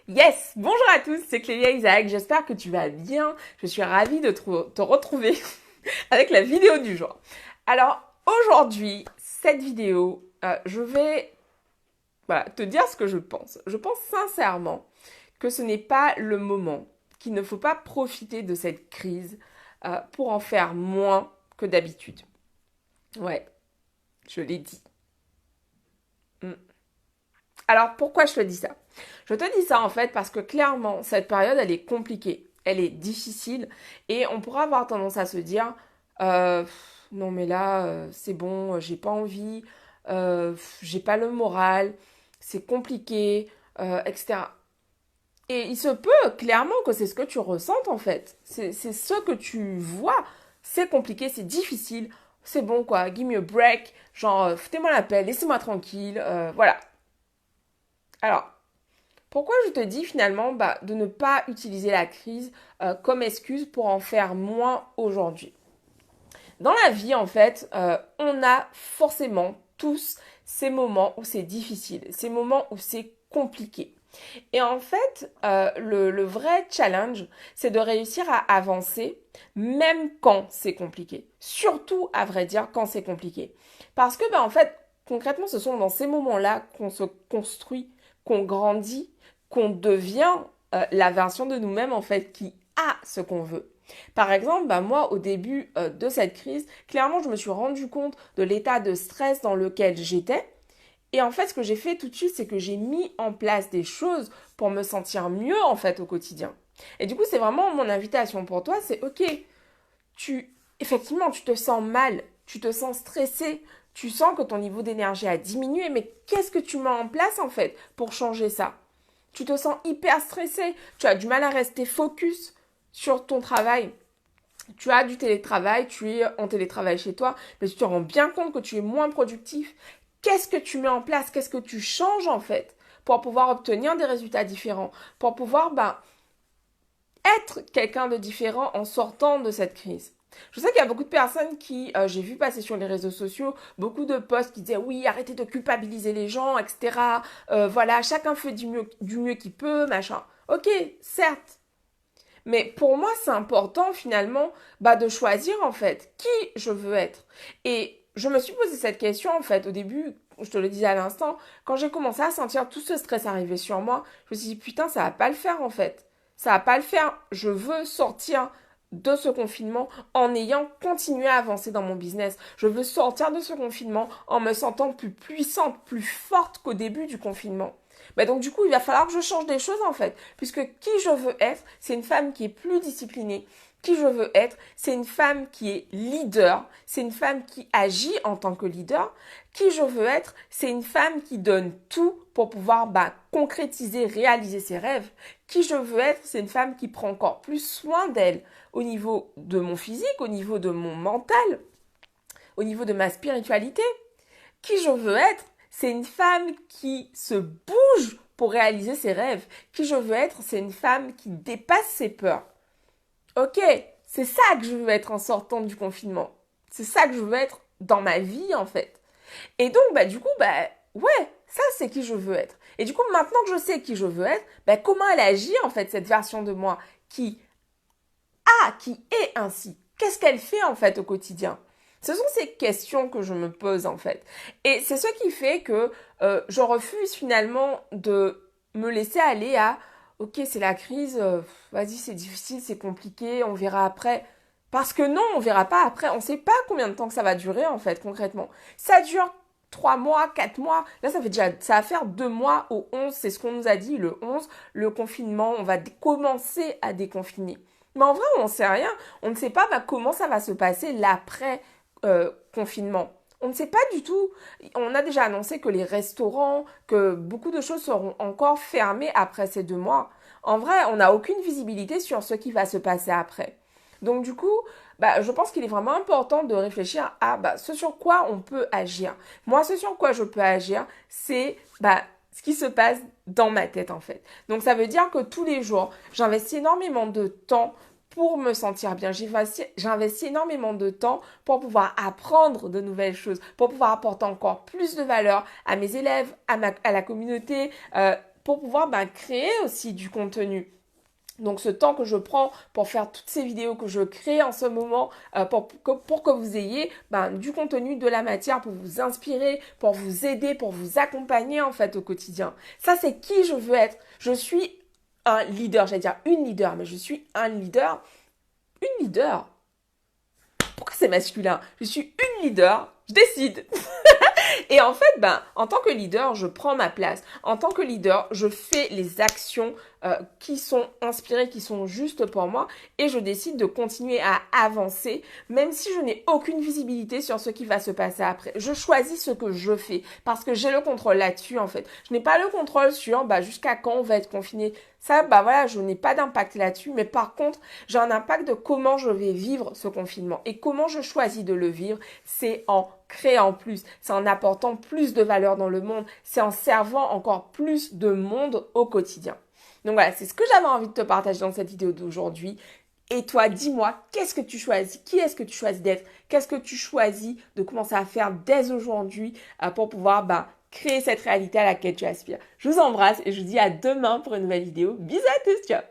Yes! Bonjour à tous, c'est Clélia Isaac, j'espère que tu vas bien. Je suis ravie de te retrouver avec la vidéo du jour. Alors, aujourd'hui, cette vidéo, je vais te dire ce que je pense. Je pense sincèrement que ce n'est pas le moment, qu'il ne faut pas profiter de cette crise pour en faire moins que d'habitude. Ouais, je l'ai dit. Mm. Alors, pourquoi je te dis ça? Je te dis ça en fait parce que clairement, cette période, elle est compliquée, elle est difficile et on pourra avoir tendance à se dire non mais là, c'est bon, j'ai pas envie, j'ai pas le moral, c'est compliqué, etc. Et il se peut clairement que c'est ce que tu ressentes en fait. C'est ce que tu vois. C'est compliqué, c'est difficile. C'est bon quoi, give me a break. Genre, foutez-moi la paix, laissez-moi tranquille. Voilà. Alors, pourquoi je te dis finalement de ne pas utiliser la crise comme excuse pour en faire moins aujourd'hui? Dans la vie, en fait, on a forcément tous ces moments où c'est difficile, ces moments où c'est compliqué. Et en fait, le vrai challenge, c'est de réussir à avancer même quand c'est compliqué. Surtout, à vrai dire, quand c'est compliqué. Parce que, en fait, concrètement, ce sont dans ces moments-là qu'on se construit, qu'on grandit, qu'on devient la version de nous-mêmes, en fait, qui a ce qu'on veut. Par exemple, moi, au début de cette crise, clairement, je me suis rendu compte de l'état de stress dans lequel j'étais. Et en fait, ce que j'ai fait tout de suite, c'est que j'ai mis en place des choses pour me sentir mieux, en fait, au quotidien. Et du coup, c'est vraiment mon invitation pour toi, c'est ok, effectivement, tu te sens mal, tu te sens stressé, tu sens que ton niveau d'énergie a diminué, mais qu'est-ce que tu mets en place, en fait, pour changer ça? Tu te sens hyper stressé, tu as du mal à rester focus sur ton travail. Tu as du télétravail, tu es en télétravail chez toi, mais tu te rends bien compte que tu es moins productif. Qu'est-ce que tu mets en place? Qu'est-ce que tu changes en fait pour pouvoir obtenir des résultats différents, pour pouvoir être quelqu'un de différent en sortant de cette crise? Je sais qu'il y a beaucoup de personnes qui, j'ai vu passer sur les réseaux sociaux, beaucoup de posts qui disaient oui, arrêtez de culpabiliser les gens, etc. Voilà, chacun fait du mieux qu'il peut, machin. Ok, certes, mais pour moi, c'est important finalement de choisir en fait qui je veux être. Et je me suis posé cette question en fait au début, je te le disais à l'instant, quand j'ai commencé à sentir tout ce stress arriver sur moi, je me suis dit putain, ça va pas le faire en fait. Ça va pas le faire. Je veux sortir de ce confinement en ayant continué à avancer dans mon business. Je veux sortir de ce confinement en me sentant plus puissante, plus forte qu'au début du confinement. Donc du coup, il va falloir que je change des choses en fait. Puisque qui je veux être, c'est une femme qui est plus disciplinée. Qui je veux être, c'est une femme qui est leader. C'est une femme qui agit en tant que leader. Qui je veux être, c'est une femme qui donne tout pour pouvoir concrétiser, réaliser ses rêves. Qui je veux être, c'est une femme qui prend encore plus soin d'elle au niveau de mon physique, au niveau de mon mental, au niveau de ma spiritualité. Qui je veux être, c'est une femme qui se bouge pour réaliser ses rêves. Qui je veux être, c'est une femme qui dépasse ses peurs. Ok, c'est ça que je veux être en sortant du confinement. C'est ça que je veux être dans ma vie en fait. Et donc du coup ouais, ça c'est qui je veux être. Et du coup maintenant que je sais qui je veux être, comment elle agit en fait cette version de moi qui est ainsi. Qu'est-ce qu'elle fait en fait au quotidien? Ce sont ces questions que je me pose en fait. Et c'est ce qui fait que je refuse finalement de me laisser aller à ok, c'est la crise, vas-y, c'est difficile, c'est compliqué, on verra après. Parce que non, on verra pas après. On sait pas combien de temps que ça va durer en fait concrètement. Ça dure 3 mois, 4 mois. Là, ça va faire 2 mois au 11. C'est ce qu'on nous a dit, le 11, le confinement. On va commencer à déconfiner. Mais en vrai, on n'en sait rien. On ne sait pas comment ça va se passer l'après confinement. On ne sait pas du tout. On a déjà annoncé que les restaurants, que beaucoup de choses seront encore fermées après ces 2 mois. En vrai, on n'a aucune visibilité sur ce qui va se passer après. Donc du coup, je pense qu'il est vraiment important de réfléchir à ce sur quoi on peut agir. Moi, ce sur quoi je peux agir, c'est ce qui se passe dans ma tête en fait. Donc ça veut dire que tous les jours, j'investis énormément de temps pour me sentir bien. J'investis énormément de temps pour pouvoir apprendre de nouvelles choses, pour pouvoir apporter encore plus de valeur à mes élèves, à la communauté, pour pouvoir créer aussi du contenu. Donc ce temps que je prends pour faire toutes ces vidéos que je crée en ce moment, pour que vous ayez du contenu, de la matière pour vous inspirer, pour vous aider, pour vous accompagner en fait au quotidien. Ça c'est qui je veux être. Je suis un leader, j'allais dire une leader, mais je suis un leader. Une leader. Pourquoi c'est masculin? Je suis une leader, je décide. Et en fait, en tant que leader, je prends ma place. En tant que leader, je fais les actions qui sont inspirées, qui sont justes pour moi. Et je décide de continuer à avancer, même si je n'ai aucune visibilité sur ce qui va se passer après. Je choisis ce que je fais parce que j'ai le contrôle là-dessus, en fait. Je n'ai pas le contrôle sur jusqu'à quand on va être confiné. Ça, voilà, je n'ai pas d'impact là-dessus. Mais par contre, j'ai un impact de comment je vais vivre ce confinement. Et comment je choisis de le vivre, c'est en créant plus, c'est en apportant plus de valeur dans le monde, c'est en servant encore plus de monde au quotidien. Donc voilà, c'est ce que j'avais envie de te partager dans cette vidéo d'aujourd'hui. Et toi, dis-moi, qu'est-ce que tu choisis? Qui est-ce que tu choisis d'être? Qu'est-ce que tu choisis de commencer à faire dès aujourd'hui pour pouvoir créer cette réalité à laquelle tu aspires? Je vous embrasse et je vous dis à demain pour une nouvelle vidéo. Bisous à tous, ciao!